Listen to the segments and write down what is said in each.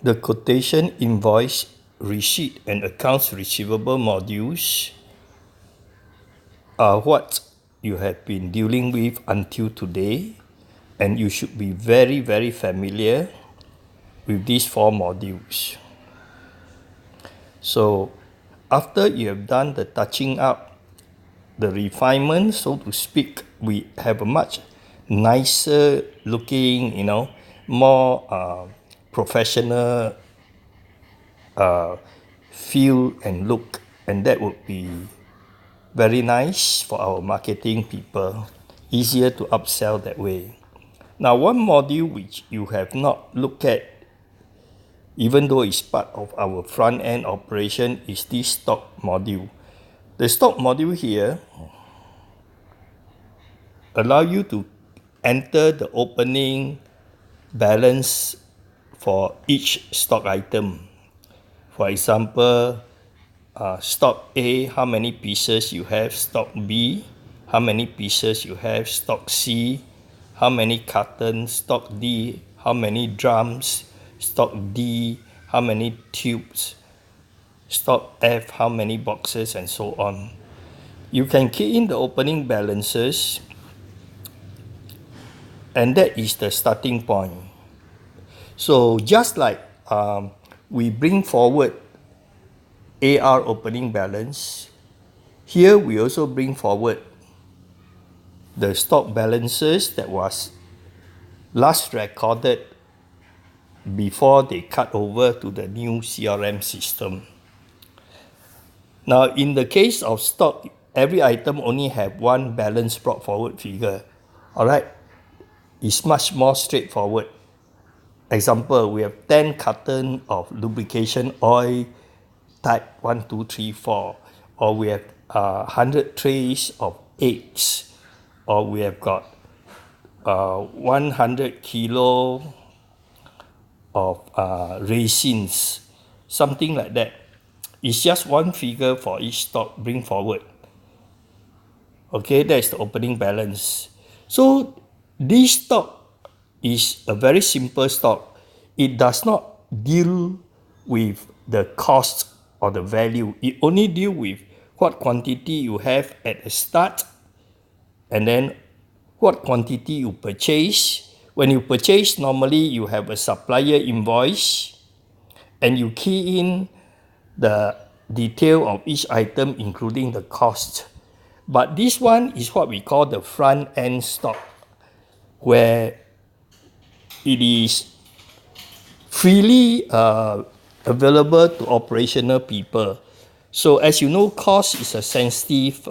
The quotation, invoice, receipt, and accounts receivable modules are what you have been dealing with until today, and you should be very, very familiar with these 4 modules. So after you have done the touching up, the refinement, so to speak, we have a much nicer looking, more professional feel and look, and that would be very nice for our marketing people, easier to upsell that way. Now, one module which you have not looked at, even though it's part of our front end operation, is this stock module. The stock module here allow you to enter the opening balance for each stock item. For example, stock A, how many pieces you have, stock B, how many pieces you have, stock C, how many cartons, stock D, how many drums, stock D, how many tubes, stock F, how many boxes, and so on. You can key in the opening balances, and that is the starting point. So just like we bring forward AR opening balance, here we also bring forward the stock balances that was last recorded before they cut over to the new CRM system. Now, in the case of stock, every item only have one balance brought forward figure. Alright, it's much more straightforward. Example, we have 10 cartons of lubrication oil type 1, 2, 3, 4, or we have 100 trays of eggs, or we have got 100 kilo of raisins, something like that. It's just one figure for each stock bring forward. Okay, that's the opening balance. So this stock is a very simple stock. It does not deal with the cost or the value. It only deal with what quantity you have at the start, and then what quantity you purchase. When you purchase, normally you have a supplier invoice, and you key in the detail of each item, including the cost. But this one is what we call the front end stock, where it is freely available to operational people. So as you know, cost is a sensitive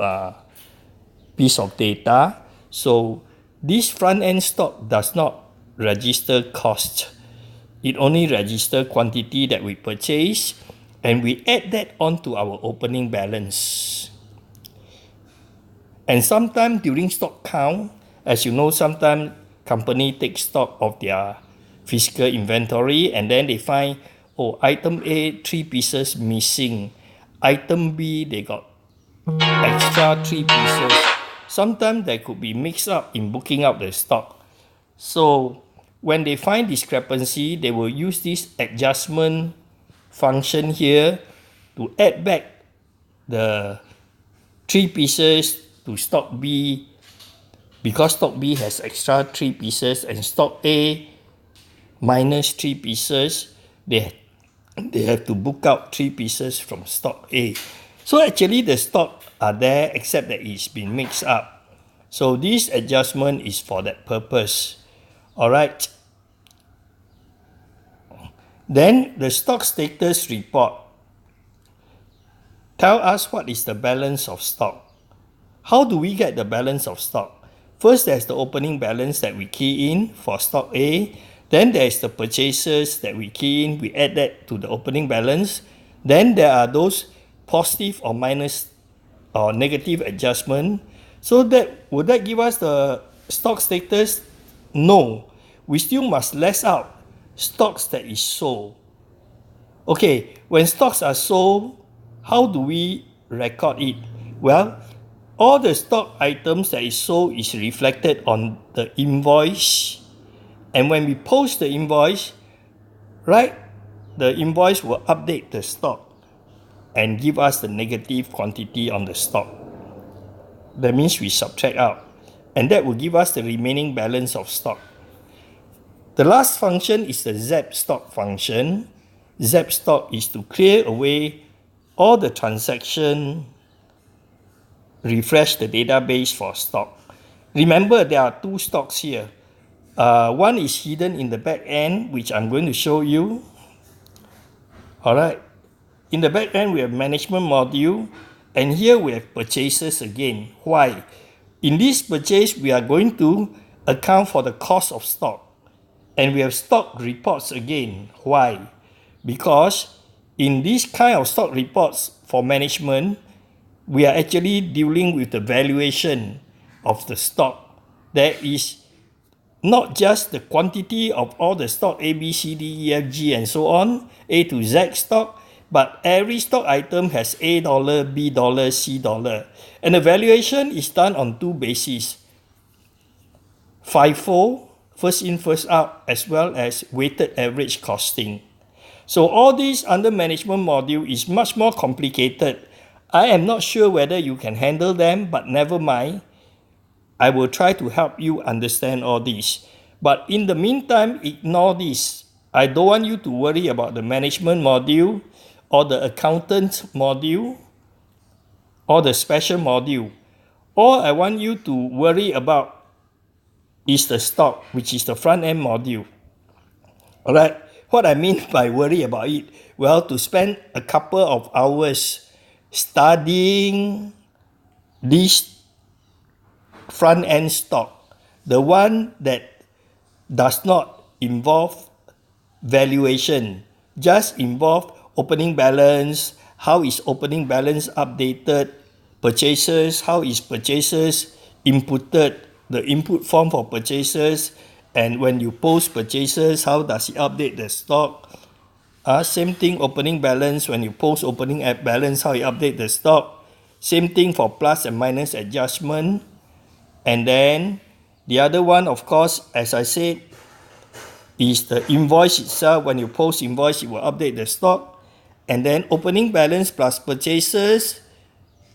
piece of data. So this front end stock does not register cost. It only registers quantity that we purchase, and we add that onto our opening balance. And sometimes during stock count, as you know, sometimes company take stock of their physical inventory, and then they find, oh, item A, 3 pieces missing. Item B, they got extra 3 pieces. Sometimes they could be mixed up in booking out the stock. So when they find discrepancy, they will use this adjustment function here to add back the 3 pieces to stock B, because stock B has extra 3 pieces and stock A minus 3 pieces, they have to book out 3 pieces from stock A. So actually the stock are there, except that it's been mixed up. So this adjustment is for that purpose. Alright. Then the stock status report tell us what is the balance of stock. How do we get the balance of stock? First, there's the opening balance that we key in for stock A. Then there's the purchases that we key in. We add that to the opening balance. Then there are those positive or minus or negative adjustment. So would that give us the stock status? No. We still must less out stocks that is sold. Okay, when stocks are sold, how do we record it? Well, all the stock items that is sold is reflected on the invoice, and when we post the invoice, right, the invoice will update the stock and give us the negative quantity on the stock. That means we subtract out, and that will give us the remaining balance of stock. The last function is the zap stock function. Zap stock is to clear away all the transaction, refresh the database for stock. Remember, there are two stocks here. One is hidden in the back end, which I'm going to show you. Alright, in the back end we have management module, and here we have purchases again. Why? In this purchase we are going to account for the cost of stock, and we have stock reports again. Why? Because in this kind of stock reports for management, we are actually dealing with the valuation of the stock. There is not just the quantity of all the stock A, B, C, D, E, F, G and so on, A to Z stock, but every stock item has A dollar, B dollar, C dollar. And the valuation is done on two bases: FIFO, first in, first out, as well as weighted average costing. So all this under management module is much more complicated. I am not sure whether you can handle them, but never mind. I will try to help you understand all this. But in the meantime, ignore this. I don't want you to worry about the management module or the accountant module or the special module. All I want you to worry about is the stock, which is the front end module. Alright, what I mean by worry about it, well, to spend a couple of hours studying this front end stock, the one that does not involve valuation, just involve opening balance, how is opening balance updated, purchases, how is purchases inputted, the input form for purchases, and when you post purchases, how does it update the stock. Same thing, opening balance, when you post opening balance, how you update the stock. Same thing for plus and minus adjustment. And then the other one, of course, as I said, is the invoice itself. When you post invoice, it will update the stock. And then opening balance plus purchases,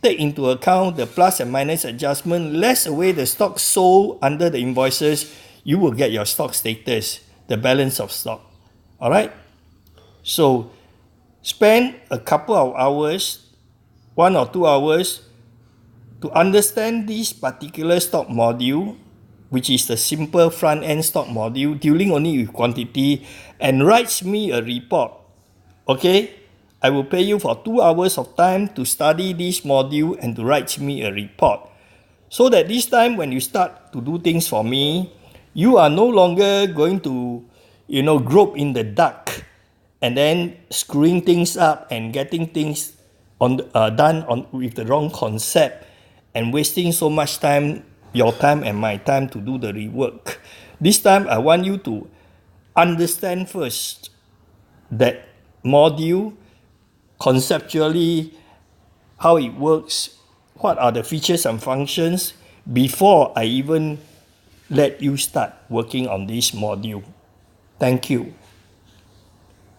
take into account the plus and minus adjustment, less away the stock sold under the invoices, you will get your stock status, the balance of stock. Alright? So spend a couple of hours, 1 or 2 hours, to understand this particular stock module, which is the simple front-end stock module, dealing only with quantity, and writes me a report. Okay? I will pay you for 2 hours of time to study this module and to write me a report. So that this time when you start to do things for me, you are no longer going to, grope in the dark and then screwing things up and getting things done with the wrong concept and wasting so much time, your time and my time, to do the rework. This time I want you to understand first that module, conceptually, how it works, what are the features and functions, before I even let you start working on this module. Thank you.